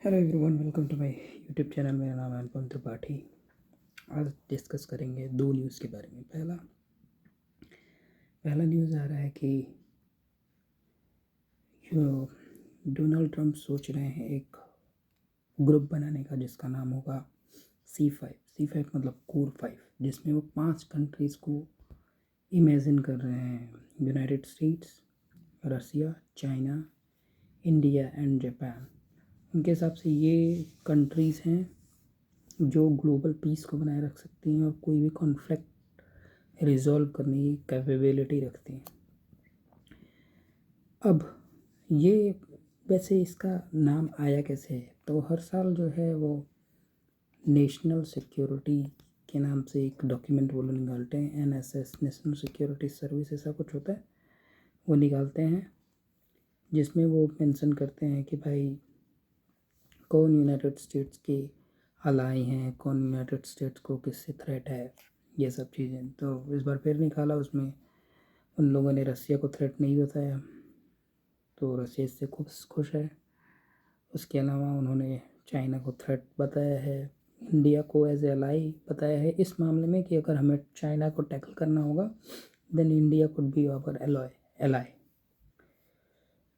Hello everyone, welcome to my YouTube channel. मेरा नाम है अनुपम त्रिपाठी। आज डिस्कस करेंगे दो न्यूज़ के बारे में। पहला न्यूज़ आ रहा है कि जो डोनाल्ड ट्रंप सोच रहे हैं एक ग्रुप बनाने का जिसका नाम होगा C5 मतलब कोर 5, जिसमें वो 5 कंट्रीज़ को इमेजिन कर रहे हैं। United States, Russia, China, India and Japan. उनके हिसाब से ये कंट्रीज़ हैं जो ग्लोबल पीस को बनाए रख सकती हैं और कोई भी कॉन्फ्लिक्ट रिजॉल्व करने की कैपेबिलिटी रखती हैं। अब ये वैसे इसका नाम आया कैसे है, तो हर साल जो है वो नेशनल सिक्योरिटी के नाम से एक डॉक्यूमेंट वो लोग निकालते हैं। NSS, नेशनल सिक्योरिटी सर्विस, ऐसा कुछ होता है, वो निकालते हैं जिसमें वो मेंशन करते हैं कि भाई कौन यूनाइटेड स्टेट्स के अलाई हैं, कौन यूनाइटेड स्टेट्स को किससे थ्रेट है, ये सब चीज़ें। तो इस बार फिर निकाला, उसमें उन लोगों ने रसिया को थ्रेट नहीं बताया, तो रसिया इससे खुश है। उसके अलावा उन्होंने चाइना को थ्रेट बताया है, इंडिया को एज एलाई बताया है इस मामले में कि अगर हमें चाइना को टैकल करना होगा then India could be our ally.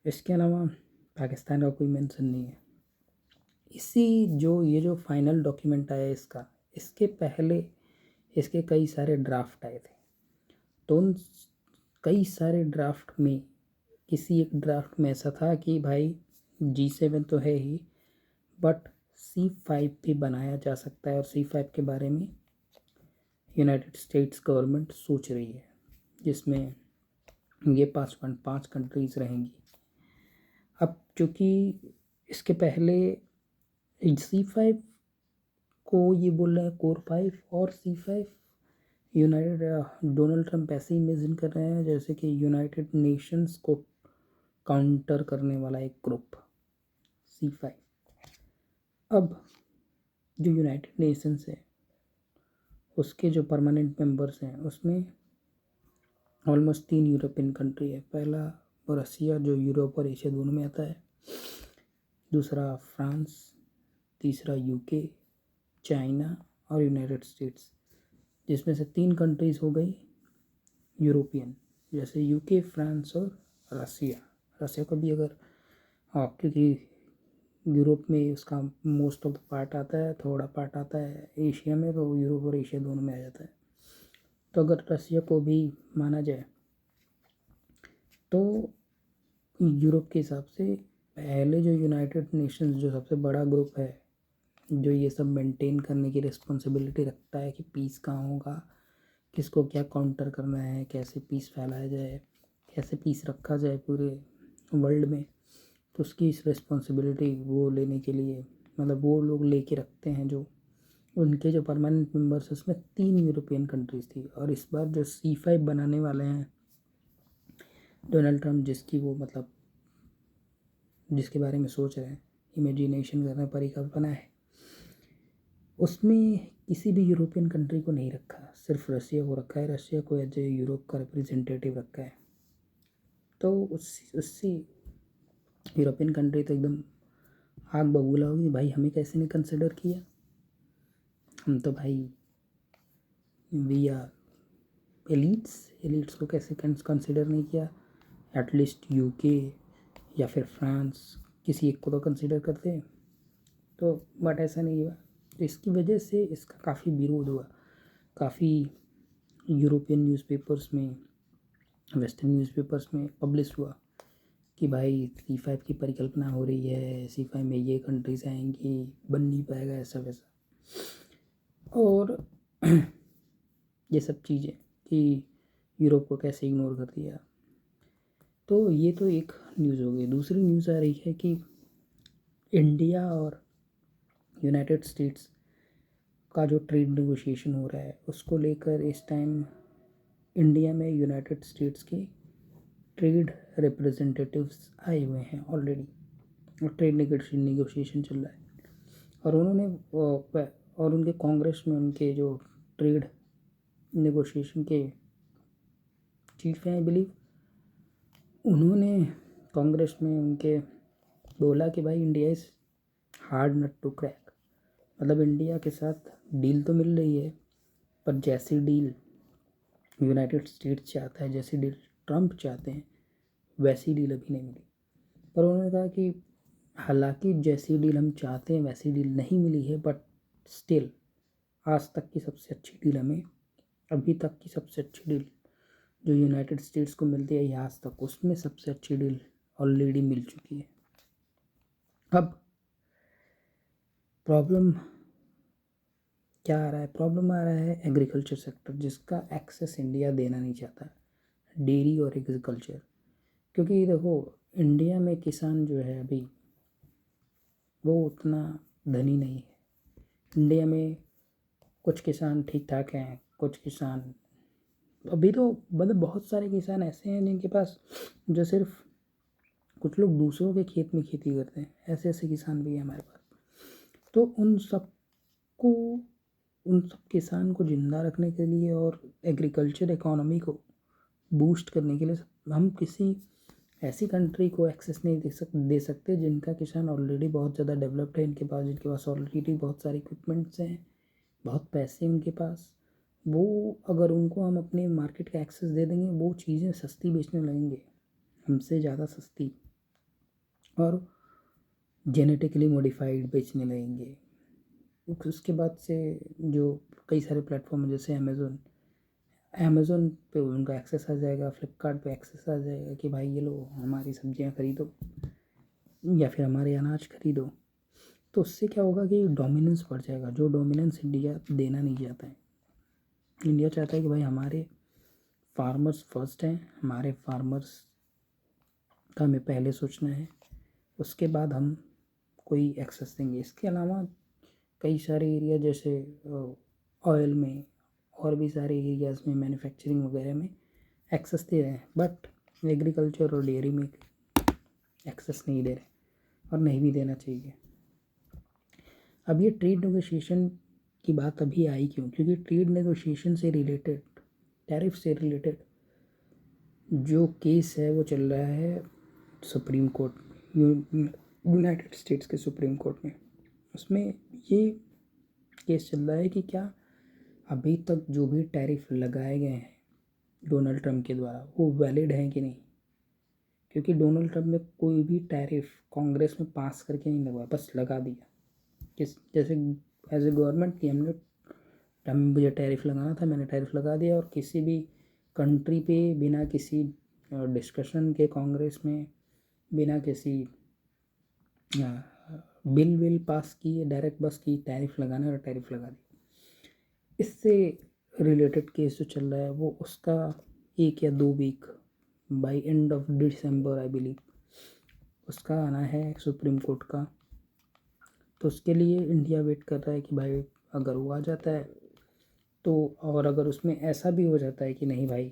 इसके अलावा पाकिस्तान का कोई मेंशन नहीं है। ये जो फाइनल डॉक्यूमेंट आया इसका, इसके पहले इसके कई सारे ड्राफ्ट आए थे। तो उन कई सारे ड्राफ्ट में किसी एक ड्राफ्ट में ऐसा था कि भाई G7 तो है ही, बट C5 भी बनाया जा सकता है और C5 के बारे में यूनाइटेड स्टेट्स गवर्नमेंट सोच रही है, जिसमें ये 5 कंट्रीज़ रहेंगी। अब चूँकि इसके पहले C5 को ये बोल रहे हैं कोर 5 और C5 यूनाइटेड डोनाल्ड ट्रंप ऐसे ही इमेजिन कर रहे हैं जैसे कि यूनाइटेड नेशंस को काउंटर करने वाला एक ग्रुप C5। अब जो यूनाइटेड नेशंस है उसके जो परमानेंट मेंबर्स हैं उसमें ऑलमोस्ट 3 यूरोपियन कंट्री है। पहला रसिया जो यूरोप और एशिया दोनों में आता है, दूसरा फ्रांस, तीसरा UK, चाइना और यूनाइटेड स्टेट्स, जिसमें से 3 कंट्रीज़ हो गई यूरोपियन, जैसे UK, फ्रांस और रसिया। रसिया को भी अगर क्योंकि यूरोप में उसका मोस्ट ऑफ द पार्ट आता है, थोड़ा पार्ट आता है एशिया में, तो यूरोप और एशिया दोनों में आ जाता है। तो अगर रसिया को भी माना जाए तो यूरोप के हिसाब से पहले जो यूनाइटेड नेशंस जो सबसे बड़ा ग्रुप है जो ये सब मेंटेन करने की रिस्पॉन्सिबिलिटी रखता है कि पीस कहाँ होगा, किसको क्या काउंटर करना है, कैसे पीस फैलाया जाए, कैसे पीस रखा जाए पूरे वर्ल्ड में, तो उसकी इस रिस्पॉन्सिबिलिटी वो लेने के लिए मतलब वो लोग लेके रखते हैं। जो उनके जो परमानेंट मेंबर्स उसमें 3 यूरोपियन कंट्रीज़ थी। और इस बार जो C5 बनाने वाले हैं डोनाल्ड ट्रंप, जिसकी वो मतलब जिसके बारे में सोच रहे हैं, इमेजिनेशन कर रहे हैं, परिकल्पना है, उसमें किसी भी यूरोपियन कंट्री को नहीं रखा, सिर्फ रसिया को रखा है। रसिया को एज ए यूरोप का रिप्रेजेंटेटिव रखा है। तो उससे यूरोपियन कंट्री तो एकदम आग बबूला होगी, भाई हमें कैसे नहीं कंसिडर किया, हम तो भाई वी आर एलिट्स को कैसे कंसिडर नहीं किया। एटलीस्ट UK या फिर फ्रांस किसी एक को तो कंसिडर करते। तो बट ऐसा नहीं हुआ, तो इसकी वजह से इसका काफ़ी विरोध हुआ। काफ़ी यूरोपियन न्यूज़पेपर्स में, वेस्टर्न न्यूज़पेपर्स में पब्लिश हुआ कि भाई C5 की परिकल्पना हो रही है, C5 में ये कंट्रीज आएंगी, बन नहीं पाएगा ऐसा वैसा, और ये सब चीज़ें कि यूरोप को कैसे इग्नोर कर दिया। तो ये तो एक न्यूज़ हो गई। दूसरी न्यूज़ आ रही है कि इंडिया और यूनाइटेड स्टेट्स का जो ट्रेड नेगोशिएशन हो रहा है उसको लेकर इस टाइम इंडिया में यूनाइटेड स्टेट्स के ट्रेड रिप्रेजेंटेटिव्स आए हुए हैं ऑलरेडी, और ट्रेड नेगोशिएशन चल रहा है। और और उनके कांग्रेस में उनके जो ट्रेड नेगोशिएशन के चीफ हैं आई बिलीव, उन्होंने कांग्रेस में उनके बोला कि भाई India is hard nut to crack. मतलब इंडिया के साथ डील तो मिल रही है, पर जैसी डील यूनाइटेड स्टेट्स चाहता है, जैसी डील ट्रंप चाहते हैं, वैसी डील अभी नहीं मिली। पर उन्होंने कहा कि हालांकि जैसी डील हम चाहते हैं वैसी डील नहीं मिली है, बट स्टिल आज तक की सबसे अच्छी डील हमें, अभी तक की सबसे अच्छी डील जो यूनाइटेड स्टेट्स को मिलती है आज तक, उसमें सबसे अच्छी डील ऑलरेडी मिल चुकी है। अब प्रॉब्लम क्या आ रहा है? प्रॉब्लम आ रहा है एग्रीकल्चर सेक्टर, जिसका एक्सेस इंडिया देना नहीं चाहता, डेयरी और एग्रीकल्चर। क्योंकि देखो, इंडिया में किसान जो है अभी वो उतना धनी नहीं है। इंडिया में कुछ किसान ठीक ठाक हैं, कुछ किसान अभी तो मतलब बहुत सारे किसान ऐसे हैं जिनके पास जो सिर्फ, कुछ लोग दूसरों के खेत में खेती करते हैं, ऐसे ऐसे किसान भी हैं हमारे पास। तो उन सब किसान को ज़िंदा रखने के लिए और एग्रीकल्चर इकोनॉमी को बूस्ट करने के लिए हम किसी ऐसी कंट्री को एक्सेस नहीं दे सकते जिनका किसान ऑलरेडी बहुत ज़्यादा डेवलप्ड है, जिनके पास ऑलरेडी बहुत सारे इक्विपमेंट्स हैं, बहुत पैसे हैं उनके पास। वो अगर उनको हम अपने मार्केट का एक्सेस दे देंगे, वो चीज़ें सस्ती बेचने लगेंगे, हमसे ज़्यादा सस्ती, और जेनेटिकली मॉडिफाइड बेचने लगेंगे। उसके बाद से जो कई सारे प्लेटफॉर्म हैं जैसे अमेज़ोन पे उनका एक्सेस आ जाएगा, फ्लिपकार्ट पे एक्सेस आ जाएगा कि भाई ये लो हमारी सब्जियां खरीदो या फिर हमारे अनाज खरीदो। तो उससे क्या होगा कि डोमिनेंस बढ़ जाएगा, जो डोमिनेंस इंडिया देना नहीं चाहता है। इंडिया चाहता है कि भाई हमारे फार्मर्स फर्स्ट हैं, हमारे फार्मर्स का हमें पहले सोचना है, उसके बाद हम कोई एक्सेस देंगे। इसके अलावा कई सारे एरिया जैसे ऑयल में और भी सारे एरियाज़ में मैन्युफैक्चरिंग वगैरह में एक्सेस दे रहे हैं, बट एग्रीकल्चर और डेयरी में एक्सेस नहीं दे रहे और नहीं भी देना चाहिए। अब ये ट्रेड नेगोशिएशन की बात अभी आई क्यों? क्योंकि ट्रेड नेगोशिएशन से रिलेटेड, टैरिफ से रिलेटेड जो केस है वो चल रहा है सुप्रीम कोर्ट, यूनाइटेड स्टेट्स के सुप्रीम कोर्ट में। उसमें ये केस चल रहा है कि क्या अभी तक जो भी टैरिफ लगाए गए हैं डोनाल्ड ट्रंप के द्वारा वो वैलिड हैं कि नहीं। क्योंकि डोनाल्ड ट्रंप ने कोई भी टैरिफ कांग्रेस में पास करके नहीं लगवाया, बस लगा दिया। जैसे एज ए गवर्नमेंट की मुझे टैरिफ लगाना था, मैंने टैरिफ लगा दिया, और किसी भी कंट्री पे बिना किसी डिस्कशन के कांग्रेस में, बिना किसी बिल पास किए डायरेक्ट बस की टैरिफ लगाना और टैरिफ लगा दी। इससे रिलेटेड केस जो चल रहा है वो उसका 1 या 2 week by end of December I believe उसका आना है सुप्रीम कोर्ट का। तो उसके लिए इंडिया वेट कर रहा है कि भाई अगर वो आ जाता है तो, और अगर उसमें ऐसा भी हो जाता है कि नहीं भाई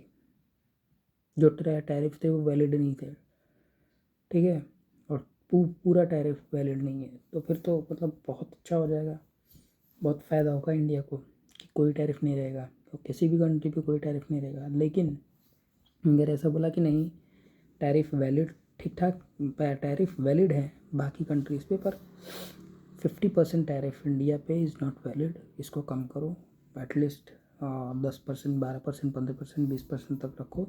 जो टैरिफ थे वो वैलिड नहीं थे, ठीक है, और पूरा टैरिफ वैलिड नहीं है, तो फिर तो मतलब बहुत अच्छा हो जाएगा, बहुत फ़ायदा होगा इंडिया को कि कोई टैरिफ नहीं रहेगा, तो किसी भी कंट्री पे कोई टैरिफ नहीं रहेगा। लेकिन अगर ऐसा बोला कि नहीं टैरिफ वैलिड, ठीक ठाक टैरिफ वैलिड है बाकी कंट्रीज़ पे, पर 50% टैरिफ इंडिया पे इज़ नॉट वैलिड, इसको कम करो, एटलीस्ट 10%, 12%, 15%, 20% तक रखो।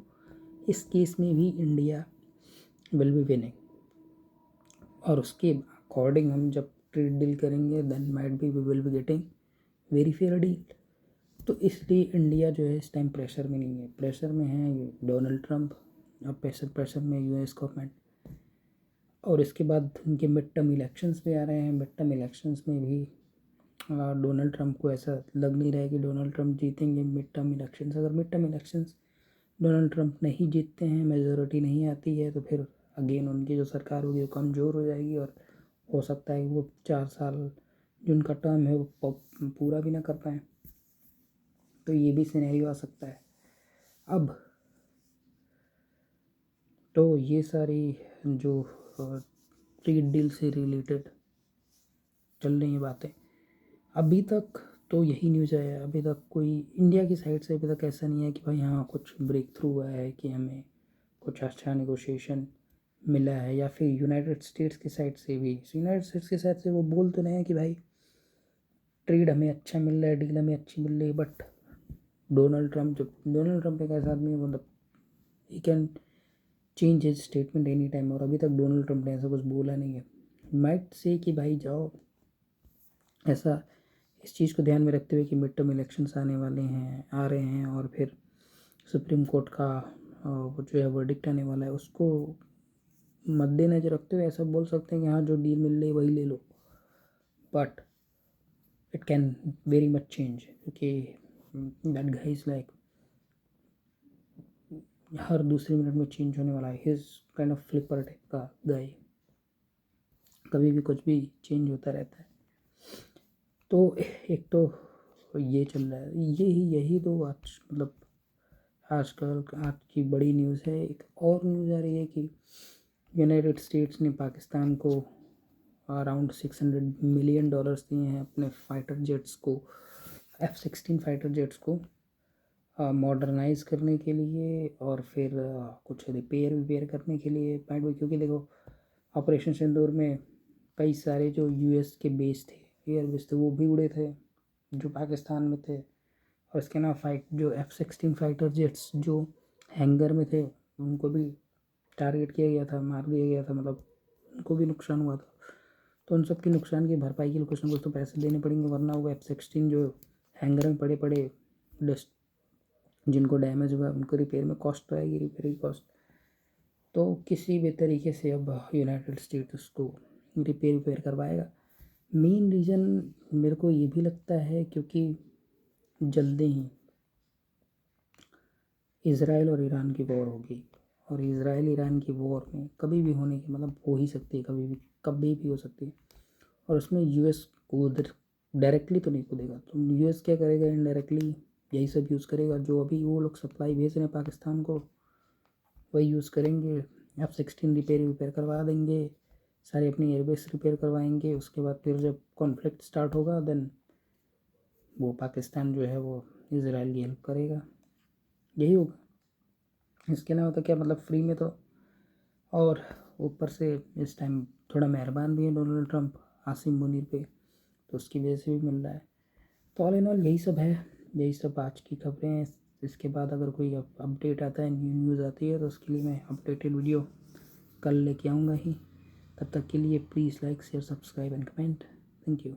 इस केस में भी इंडिया विल बी विनिंग, और उसके अकॉर्डिंग हम जब ट्रेड डील करेंगे then might be we will be getting very fair deal. तो इसलिए इंडिया जो है इस टाइम प्रेशर में नहीं है, प्रेशर में है ये डोनाल्ड ट्रंप, और प्रेशर में यूएस गवर्नमेंट। और इसके बाद उनके मिड टर्म इलेक्शंस भी आ रहे हैं, मिड टर्म इलेक्शंस में भी डोनाल्ड ट्रंप को ऐसा लग नहीं रहा है कि डोनाल्ड ट्रंप जीतेंगे मिड टर्म इलेक्शंस। अगर mid term elections Donald Trump नहीं जीतते हैं, मेजोरिटी नहीं आती है, तो फिर अगेन उनकी जो सरकार होगी वो कमज़ोर हो जाएगी, और हो सकता है वो 4 साल जो उनका टर्म है वो पूरा भी ना कर पाएँ। तो ये भी सिनेरियो आ सकता है। अब तो ये सारी जो ट्रेड डील से रिलेटेड चल रही हैं बातें, अभी तक तो यही न्यूज़ आया। अभी तक कोई इंडिया की साइड से अभी तक ऐसा नहीं है कि भाई हाँ कुछ ब्रेक थ्रू हुआ है कि हमें कुछ अच्छा नेगोशिएशन मिला है, या फिर यूनाइटेड स्टेट्स की साइड से भी। यूनाइटेड स्टेट्स की साइड से वो बोल तो रहे हैं कि भाई ट्रेड हमें अच्छा मिल रहा है, डील हमें अच्छी मिल रही है, बट डोनाल्ड ट्रंप एक ऐसा आदमी है, मतलब he can change his statement any time, और अभी तक डोनाल्ड ट्रंप ने ऐसा कुछ बोला नहीं है। माइट से कि भाई जाओ, ऐसा इस चीज़ को ध्यान में रखते हुए कि मिड टर्म इलेक्शंस आने वाले हैं, आ रहे हैं, और फिर सुप्रीम कोर्ट का वो जो है वर्डिक्ट आने वाला है, उसको मद्देनजर रखते हुए ऐसा बोल सकते हैं कि हाँ जो डील मिल रही है वही ले लो, but it can very much change, क्योंकि दैट गाय इज लाइक हर दूसरे मिनट में चेंज होने वाला है। His kind of flipper type का गाय, कभी भी कुछ भी चेंज होता रहता है। तो एक तो ये चल रहा है, यही तो आज मतलब आजकल आज की बड़ी न्यूज़ है। एक और न्यूज़ आ रही है कि यूनाइटेड स्टेट्स ने पाकिस्तान को अराउंड $600 मिलियन दिए हैं अपने फाइटर जेट्स को, F-16 फाइटर जेट्स को मॉडर्नाइज करने के लिए, और फिर कुछ रिपेयर करने के लिए पॉइंट में, क्योंकि देखो ऑपरेशन सिंदूर में कई सारे जो यूएस के बेस थे, एयर बेस थे, वो भी उड़े थे जो पाकिस्तान में थे। और इसके अलावा जो F-16 फाइटर जेट्स जो हैंगर में थे, उनको भी टारगेट किया गया था, मार दिया गया था, मतलब उनको भी नुकसान हुआ था। तो उन सब की नुकसान की भरपाई के लिए कुछ ना कुछ तो पैसे देने पड़ेंगे, वरना वो F-16 जो हैंगर में पड़े पड़े डस्ट जिनको डैमेज हुआ उनको रिपेयर में कॉस्ट तो आएगी, रिपेयर की कॉस्ट। तो किसी भी तरीके से अब यूनाइटेड स्टेट्स उसको रिपेयर करवाएगा। मेन रीज़न मेरे को ये भी लगता है क्योंकि जल्दी ही इज़राइल और ईरान की वॉर होगी, और इज़राइल ईरान की वॉर में कभी भी होने की मतलब हो ही सकती है, कभी भी हो सकती है। और उसमें यूएस उधर डायरेक्टली तो नहीं कूदेगा, तो यूएस क्या करेगा, इनडायरेक्टली यही सब यूज़ करेगा। जो अभी वो लोग सप्लाई भेज रहे हैं पाकिस्तान को, वही यूज़ करेंगे। F-16 रिपेयर करवा देंगे, सारे अपनी एयरबेस रिपेयर करवाएंगे। उसके बाद फिर जब कॉन्फ्लिक्ट स्टार्ट होगा देन वो पाकिस्तान जो है वो इज़राइल की हेल्प करेगा, यही होगा। इसके अलावा तो क्या, मतलब फ्री में तो। और ऊपर से इस टाइम थोड़ा मेहरबान भी है डोनाल्ड ट्रंप आसिम मुनीर पे, तो उसकी वजह से भी मिल रहा है। तो ऑल इन ऑल यही सब है, यही सब आज की खबरें हैं। इसके बाद अगर कोई अपडेट आता है, न्यूज़ आती है, तो उसके लिए मैं अपडेटेड वीडियो कल लेके आऊँगा ही। तब तक के लिए please like share subscribe and comment. Thank you.